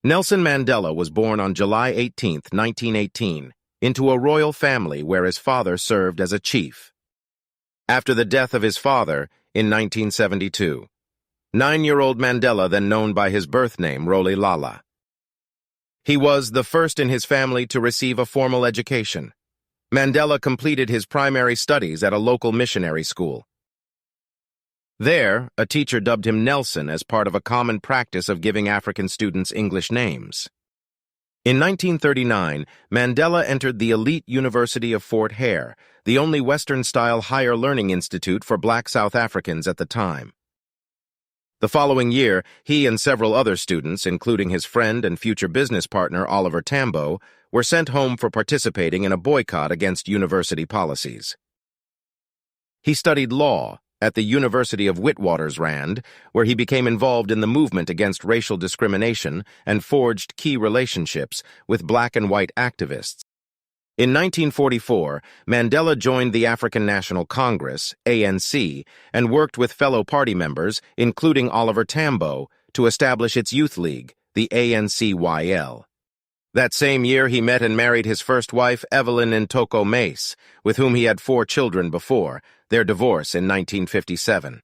Nelson Mandela was born on July 18, 1918, into a royal family where his father served as a chief. After the death of his father in 1972, 9-year-old Mandela, then known by his birth name, Rolihlahla. He was the first in his family to receive a formal education. Mandela completed his primary studies at a local missionary school. There, a teacher dubbed him Nelson as part of a common practice of giving African students English names. In 1939, Mandela entered the elite University of Fort Hare, the only Western-style higher learning institute for black South Africans at the time. The following year, he and several other students, including his friend and future business partner Oliver Tambo, were sent home for participating in a boycott against university policies. He studied law at the University of Witwatersrand, where he became involved in the movement against racial discrimination and forged key relationships with black and white activists. In 1944, Mandela joined the African National Congress, ANC, and worked with fellow party members, including Oliver Tambo, to establish its youth league, the ANCYL. That same year, he met and married his first wife, Evelyn Ntoko Mace, with whom he had 4 children before their divorce in 1957.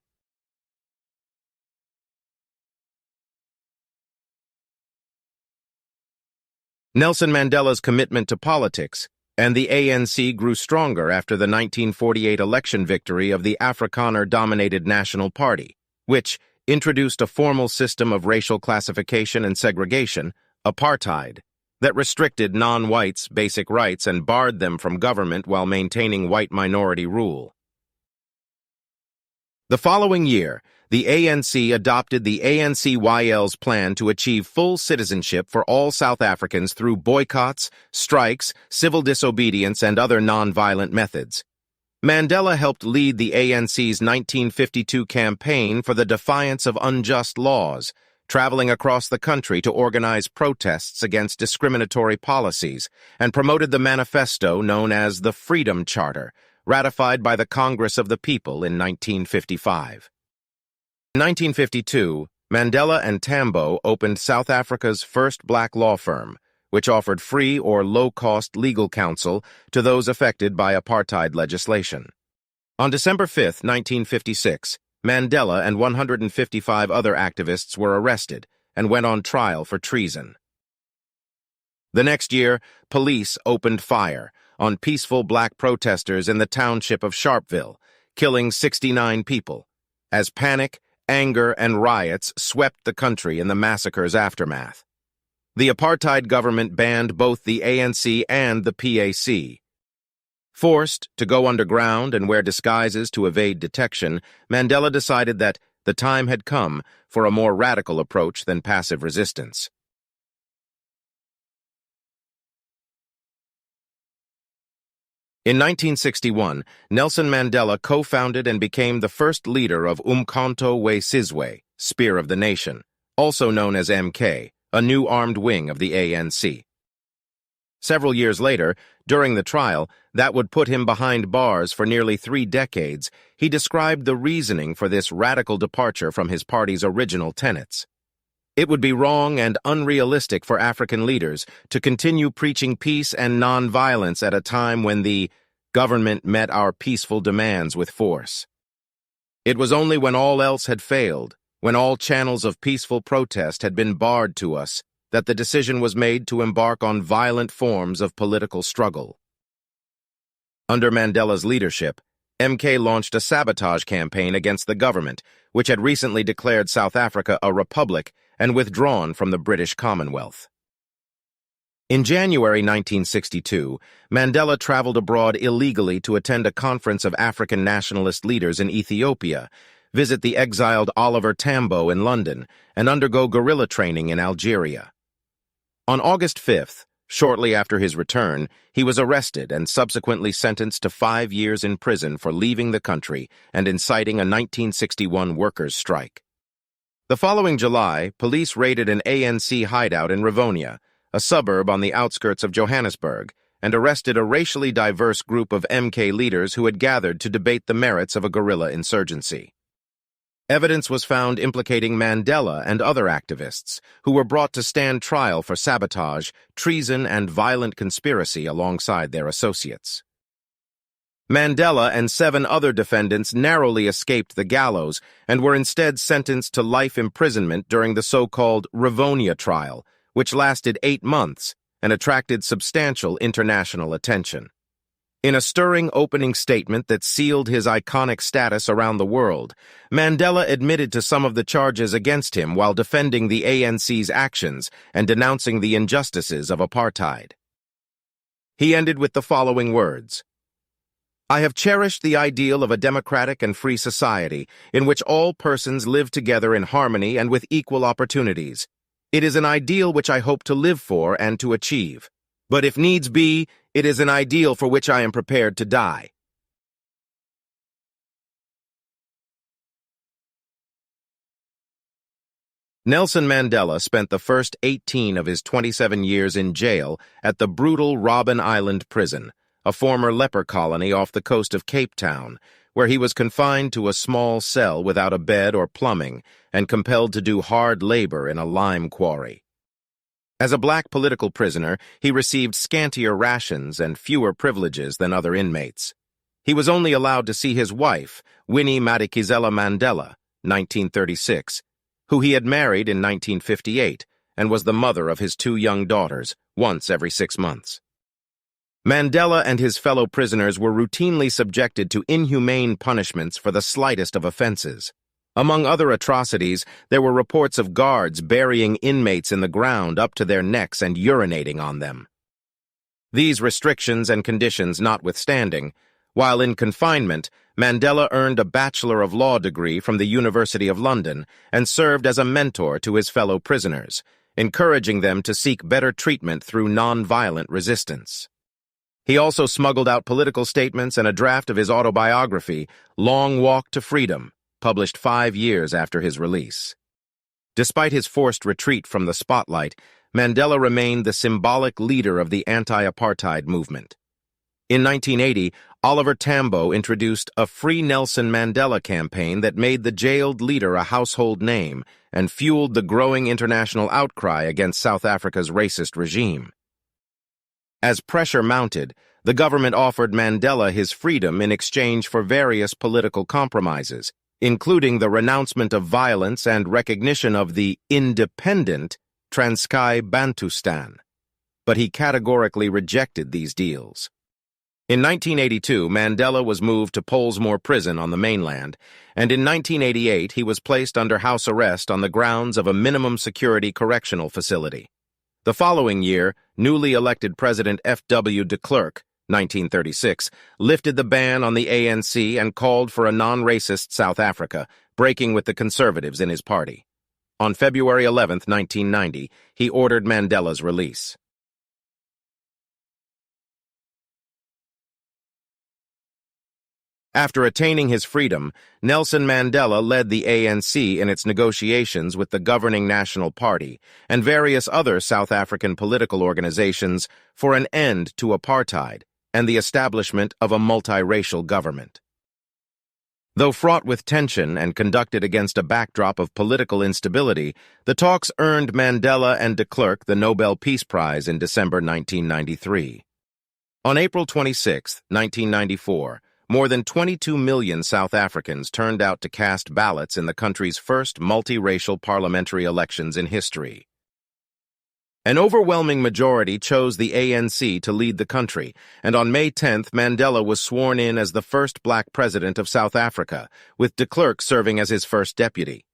Nelson Mandela's commitment to politics and the ANC grew stronger after the 1948 election victory of the Afrikaner-dominated National Party, which introduced a formal system of racial classification and segregation, Apartheid, that restricted non-whites' basic rights and barred them from government while maintaining white minority rule. The following year, the ANC adopted the ANCYL's plan to achieve full citizenship for all South Africans through boycotts, strikes, civil disobedience, and other non-violent methods. Mandela helped lead the ANC's 1952 campaign for the defiance of unjust laws, traveling across the country to organize protests against discriminatory policies, and promoted the manifesto known as the Freedom Charter, ratified by the Congress of the People in 1955. In 1952, Mandela and Tambo opened South Africa's first black law firm, which offered free or low-cost legal counsel to those affected by apartheid legislation. On December 5, 1956, Mandela and 155 other activists were arrested and went on trial for treason. The next year, police opened fire on peaceful black protesters in the township of Sharpeville, killing 69 people, as panic, anger, and riots swept the country in the massacre's aftermath. The apartheid government banned both the ANC and the PAC. Forced to go underground and wear disguises to evade detection, Mandela decided that the time had come for a more radical approach than passive resistance. In 1961, Nelson Mandela co-founded and became the first leader of Umkhonto we Sizwe, Spear of the Nation, also known as MK, a new armed wing of the ANC. Several years later, during the trial that would put him behind bars for nearly 3 decades, he described the reasoning for this radical departure from his party's original tenets. It would be wrong and unrealistic for African leaders to continue preaching peace and nonviolence at a time when the government met our peaceful demands with force. It was only when all else had failed, when all channels of peaceful protest had been barred to us, that the decision was made to embark on violent forms of political struggle. Under Mandela's leadership, MK launched a sabotage campaign against the government, which had recently declared South Africa a republic and withdrawn from the British Commonwealth. In January 1962, Mandela traveled abroad illegally to attend a conference of African nationalist leaders in Ethiopia, visit the exiled Oliver Tambo in London, and undergo guerrilla training in Algeria. On August 5th, shortly after his return, he was arrested and subsequently sentenced to 5 years in prison for leaving the country and inciting a 1961 workers' strike. The following July, police raided an ANC hideout in Rivonia, a suburb on the outskirts of Johannesburg, and arrested a racially diverse group of MK leaders who had gathered to debate the merits of a guerrilla insurgency. Evidence was found implicating Mandela and other activists, who were brought to stand trial for sabotage, treason, and violent conspiracy alongside their associates. Mandela and 7 other defendants narrowly escaped the gallows and were instead sentenced to life imprisonment during the so-called Rivonia trial, which lasted 8 months and attracted substantial international attention. In a stirring opening statement that sealed his iconic status around the world, Mandela admitted to some of the charges against him while defending the ANC's actions and denouncing the injustices of apartheid. He ended with the following words: "I have cherished the ideal of a democratic and free society in which all persons live together in harmony and with equal opportunities. It is an ideal which I hope to live for and to achieve. But if needs be, it is an ideal for which I am prepared to die." Nelson Mandela spent the first 18 of his 27 years in jail at the brutal Robben Island prison, a former leper colony off the coast of Cape Town, where he was confined to a small cell without a bed or plumbing and compelled to do hard labor in a lime quarry. As a black political prisoner, he received scantier rations and fewer privileges than other inmates. He was only allowed to see his wife, Winnie Madikizela Mandela, 1936, who he had married in 1958 and was the mother of his 2 young daughters, once every 6 months. Mandela and his fellow prisoners were routinely subjected to inhumane punishments for the slightest of offenses. Among other atrocities, there were reports of guards burying inmates in the ground up to their necks and urinating on them. These restrictions and conditions notwithstanding, while in confinement, Mandela earned a Bachelor of Law degree from the University of London and served as a mentor to his fellow prisoners, encouraging them to seek better treatment through nonviolent resistance. He also smuggled out political statements and a draft of his autobiography, Long Walk to Freedom, published 5 years after his release. Despite his forced retreat from the spotlight, Mandela remained the symbolic leader of the anti-apartheid movement. In 1980, Oliver Tambo introduced a Free Nelson Mandela campaign that made the jailed leader a household name and fueled the growing international outcry against South Africa's racist regime. As pressure mounted, the government offered Mandela his freedom in exchange for various political compromises, including the renouncement of violence and recognition of the independent Transkei Bantustan. But he categorically rejected these deals. In 1982, Mandela was moved to Pollsmoor Prison on the mainland, and in 1988 he was placed under house arrest on the grounds of a minimum security correctional facility. The following year, newly elected President F.W. de Klerk, 1936, lifted the ban on the ANC and called for a non-racist South Africa, breaking with the conservatives in his party. On February 11, 1990, he ordered Mandela's release. After attaining his freedom, Nelson Mandela led the ANC in its negotiations with the governing National Party and various other South African political organizations for an end to apartheid and the establishment of a multiracial government. Though fraught with tension and conducted against a backdrop of political instability, the talks earned Mandela and de Klerk the Nobel Peace Prize in December 1993. On April 26, 1994, more than 22 million South Africans turned out to cast ballots in the country's first multiracial parliamentary elections in history. An overwhelming majority chose the ANC to lead the country, and on May 10th, Mandela was sworn in as the first black president of South Africa, with de Klerk serving as his first deputy.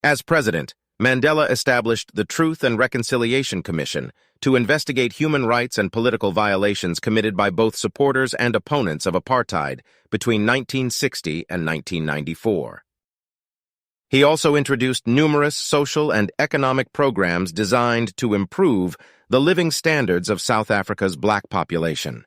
As president, Mandela established the Truth and Reconciliation Commission to investigate human rights and political violations committed by both supporters and opponents of apartheid between 1960 and 1994. He also introduced numerous social and economic programs designed to improve the living standards of South Africa's black population,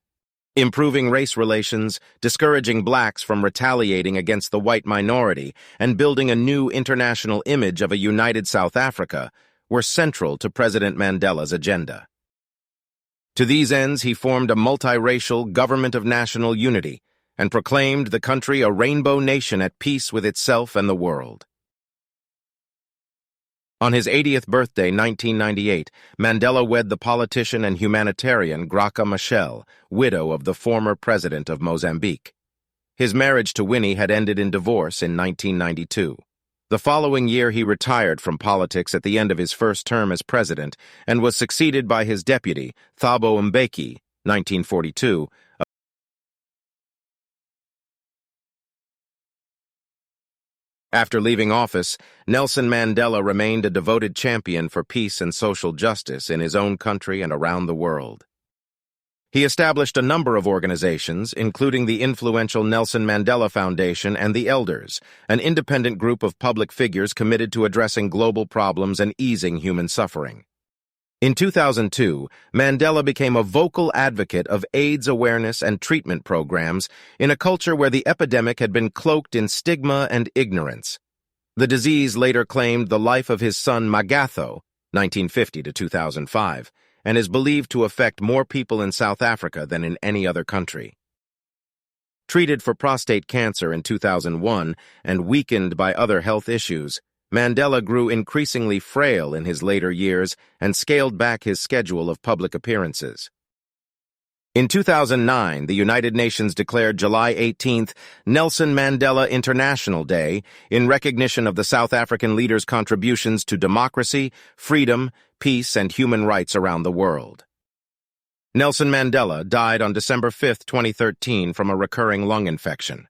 improving race relations, discouraging blacks from retaliating against the white minority, and building a new international image of a united South Africa were central to President Mandela's agenda. To these ends, he formed a multiracial government of national unity and proclaimed the country a rainbow nation at peace with itself and the world. On his 80th birthday, 1998, Mandela wed the politician and humanitarian Graca Machel, widow of the former president of Mozambique. His marriage to Winnie had ended in divorce in 1992. The following year, he retired from politics at the end of his first term as president and was succeeded by his deputy, Thabo Mbeki, 1942. After leaving office, Nelson Mandela remained a devoted champion for peace and social justice in his own country and around the world. He established a number of organizations, including the influential Nelson Mandela Foundation and the Elders, an independent group of public figures committed to addressing global problems and easing human suffering. In 2002, Mandela became a vocal advocate of AIDS awareness and treatment programs in a culture where the epidemic had been cloaked in stigma and ignorance. The disease later claimed the life of his son Magatho, 1950 to 2005, and is believed to affect more people in South Africa than in any other country. Treated for prostate cancer in 2001 and weakened by other health issues, Mandela grew increasingly frail in his later years and scaled back his schedule of public appearances. In 2009, the United Nations declared July 18th Nelson Mandela International Day in recognition of the South African leader's contributions to democracy, freedom, peace, and human rights around the world. Nelson Mandela died on December 5, 2013 from a recurring lung infection.